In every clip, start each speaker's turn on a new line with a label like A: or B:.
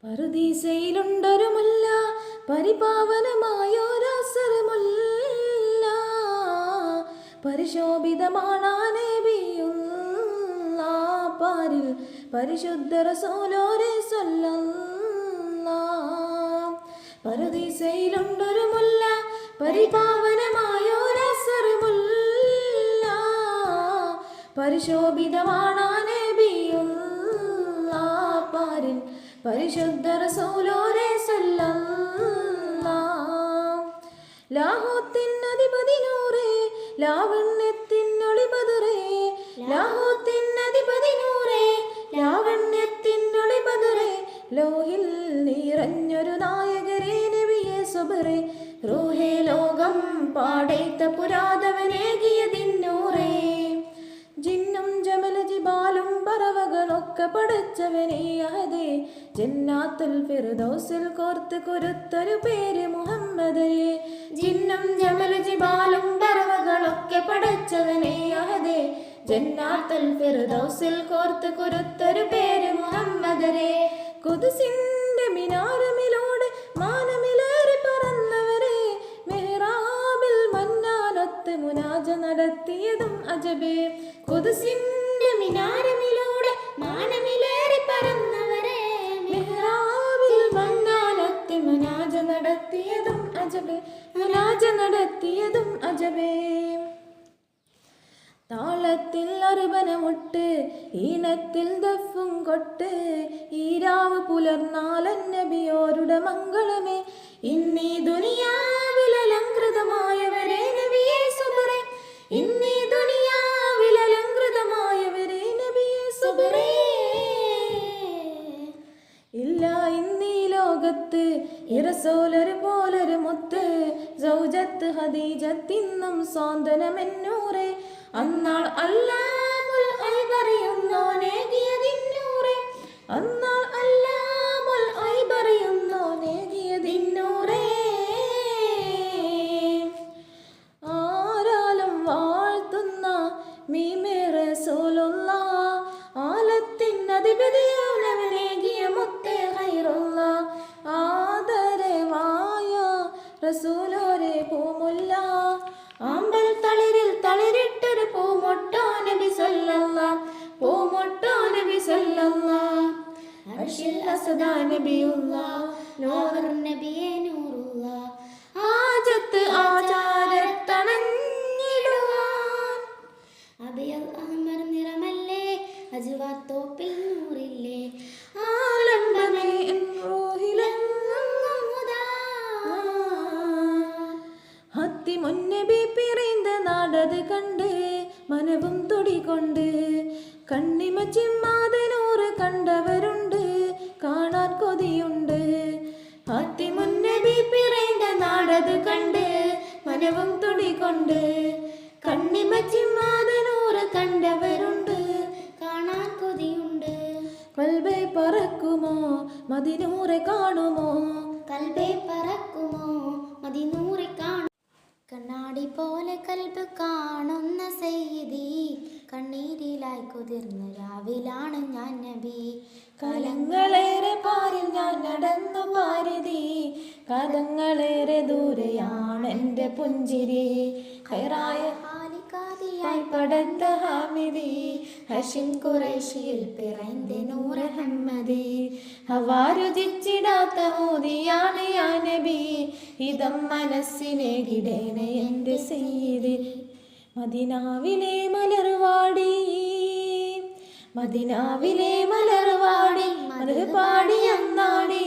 A: പറുദീസയിലുണ്ടൊരു മുല്ല, പരിപാവനമായൊരസറുമുല്ല, പരിശോഭിതമാണ് നബിയുള്ള പാരിൽ പരിശുദ്ധ റസൂലോരെ സ്വല്ലല്ലാഹ്. പറുദീസയിലുണ്ടൊരു മുല്ല, പരിപാവനമായൊരസറുമുല്ല, പരിശോഭിതമാണ് നബിയുള്ള പാരിൽ പരിശുദ്ധ റസൂലോരെ സ്വല്ലല്ലാഹ്. ലാഹോത്തിനധിപതി നൂറേ, ലാവണ്യത്തിനൊളി ബദറേ, ലാഹോത്തിനധിപതി നൂറേ, ലാവണ്യത്തിനൊളി ബദറേ, ലോഹിൽ നിറഞ്ഞൊരു നായകരേ നബിയേ സ്വബറേ, റൂഹേ ലോകം പാടേത്ത പുരാതവനേകിയതിന്നൂറേ, ജിന്നും ജമല ജിബാലും പറവകളൊക്കെ പടച്ചവനേ അഹദേ, ജന്നാത്തുൽ ഫിർദൗസിൽ കോർത്ത് കുരുത്തൊരു പേര് മുഹമ്മദരേ, ജിന്നും ജമല ജിബാലും പറവകളൊക്കെ പടച്ചവനേ അഹദേ, ജന്നാത്തുൽ ഫിർദൗസിൽ കോർത്ത് കുരുത്തൊരു പേര് മുഹമ്മദരേ, ഖുദ്സിന്റെ മിനാരമിലൂടെ മാനമിലേറി പറന്നവരെ, മെഹ്റാബിൽ മന്നാനൊത്ത് മുനാജ നടത്തിയതും അജബേ, ഖുദ്സിന്റെ മിനാരമിലൂടെ മാനമിലേറി പറന്നവരെ, മെഹ്റാബിൽ മന്നാനൊത്ത് മുനാജ നടത്തിയതും അജബേ, മുനാജ നടത്തിയതും അജബേ. താളത്തിൽ അറുപനമുട്ട്, ഈണത്തിൽ ദഫും കൊട്ട്, ഈരാവ് പുലർന്നാലൻ നബിയോരുടെ മംഗളമേ, ഇന്നീ ദുനിയാവിലലങ്കൃതമായവരെ നബിയേ സുബറേ, ഇന്നീ ദുനിയാവിലലങ്കൃതമായവരെ നബിയേ സുബറേ. ഇല്ല ഇന്നീ ലോകത്ത് ഇറസോലൊരു പോലൊരു മുത്ത്, സൗജത്ത് ഹദീജത്തിന്നും സാന്ത്വനമെന്നൂറേ, അന്നാൾ അല്ലാമുൽ ഐബറിയുന്നോനേകിയതിന്നൂറേ, അന്നാൾ അല്ലാമുൽ ഐബറിയുന്നോനേകിയതിന്നൂറേ. ആരാലും വാഴ്ത്തുന്ന മീമേ റസൂലുള്ളാഹ്, ആലത്തിനധിപതിയാനവനേകിയ മുത്തേ ഖൈറുള്ളാഹ്, ആദരവായ റസൂലോരെ പൂമുല്ല, ആമ്പൽ തളിരിൽ തളിരിട്ടൊരു പൂമൊട്ടോ നബി സല്ലല്ലാഹ്, പൂമൊട്ടോ നബി സല്ലല്ലാഹ്, അർശിൽ അസദാ നബിയുള്ളാഹ്, നൂർ നബിയേ നൂറുള്ളാഹ്, ആജത്ത് ആചാരത്തണഞ്ഞിടുവാൻ, അബിയൽ അഹ്മർ നിറമല്ലേ അജ്വാത്തോപ്പിൽ നൂറില്ലേ, ആലംബമേ ഹത്തി മുന്നബി പിറந்த നാടത് കണ്ട് മനവും തുടികൊണ്ട്, കണ്ണിമ ചിമ്മാതെ നൂറ് കണ്ടവരുണ്ട്, കാണാൻ കൊതിയുണ്ട്, ഹത്തി മുന്നബി പിറந்த നാടത് കണ്ട് മനവും തുടികൊണ്ട്, കണ്ണിമ ചിമ്മാതെ നൂറ് കണ്ടവരുണ്ട്, കാണാൻ കൊതിയുണ്ട്. കൽബേ പറക്കുമോ മദിനൂറെ കാണുമോ, കൽബേ പറക്കുമോ മദിനൂറെ കാണുമോ, കണ്ണാടി പോലെ കൽബ് കാണുന്ന സയ്യിദി, കണ്ണീരിലായി കുതിർന്ന രാവിലാണ് ഞാൻ നബി, കാലങ്ങളേറെ പാരിൽ ഞാൻ നടന്നു പാരിതി, കാലങ്ങളേറെ ദൂരെയാണെൻ്റെ പുഞ്ചിരി, ഖൈറായ ായി പടത്ത ഹാമിദി, ഹഷിം ഖുറൈശിയിൽ പിറந்த നൂറ് ഹമ്മദി, ഹവാരുചിച്ചിടാത്ത മോദിയാണ് യാ നബി, ഇതം മനസ്സിനെ കിടേനെ എൻ്റെ സയ്യിദി, മദീനാവിലെ മലർവാടി, മദീനാവിലെ മലർവാടി, മലർ പാടി അന്നാടി,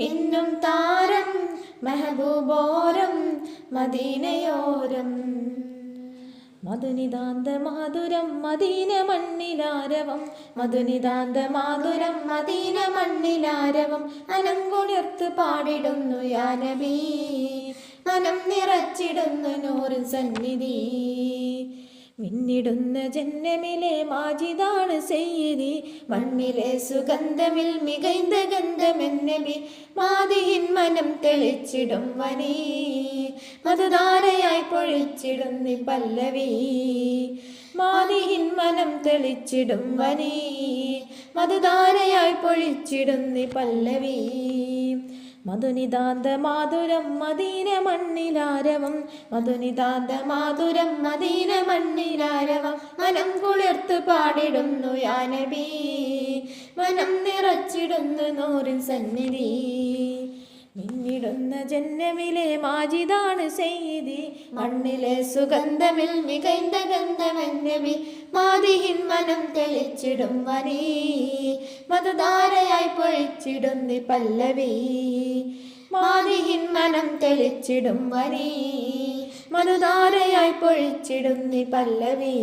A: മിന്നും താരം മെഹബൂബോരം മദീനയോരം, മധുനിതാന്ത മാധുരം മദീന മണ്ണിലാരവം, മധുനിതാന്ത മാധുരം മദീന മണ്ണിലാരവം, അനങ്കുളിർത്ത് പാടിടുന്നു യാ നബി, മനം നിറച്ചിടുന്നു നൂറിൻ സന്നിധി, മിന്നിടുന്ന ജന്നമിലെ മാജിദാണ് സയ്യിദി, മണ്ണിലെ സുഗന്ധമിൽ മികൈന്ത ഗന്ധമെന്നബി, മാതിയിൻ മനം തെളിച്ചിടും വനീ, മധുധാരയായി പൊഴിച്ചിടുന്നി പല്ലവി, മാതിഹിൻ മനം തെളിച്ചിടും വനി മധുധാരയായി പൊഴിച്ചിടുന്നി പല്ലവി മധുനിതാന്ത മാധുരം മദീന മണ്ണിലാരവം മധുനിതാന്ത മാധുരം മദീന മണ്ണിലാരവം മനം കുളിർത്ത് പാടിടുന്നു യാ നബി മനം നിറച്ചിടുന്നു നൂറിൻ സന്നിധി മിന്നിടുന്ന ജന്നമിലെ മാജിദാണ് സയ്യിദി മണ്ണിലെ സുഗന്ധമിൽ മികൈന്ത ഗന്ധമെന്നബി മാതിഹിൻ മനം തെളിച്ചിടും വനി മധുധാരയായി പൊഴിച്ചിടുന്നി പല്ലവി മാതിഹിൻ മനം തെളിച്ചിടും വനി മധുധാരയായി പൊഴിച്ചിടുന്നി പല്ലവി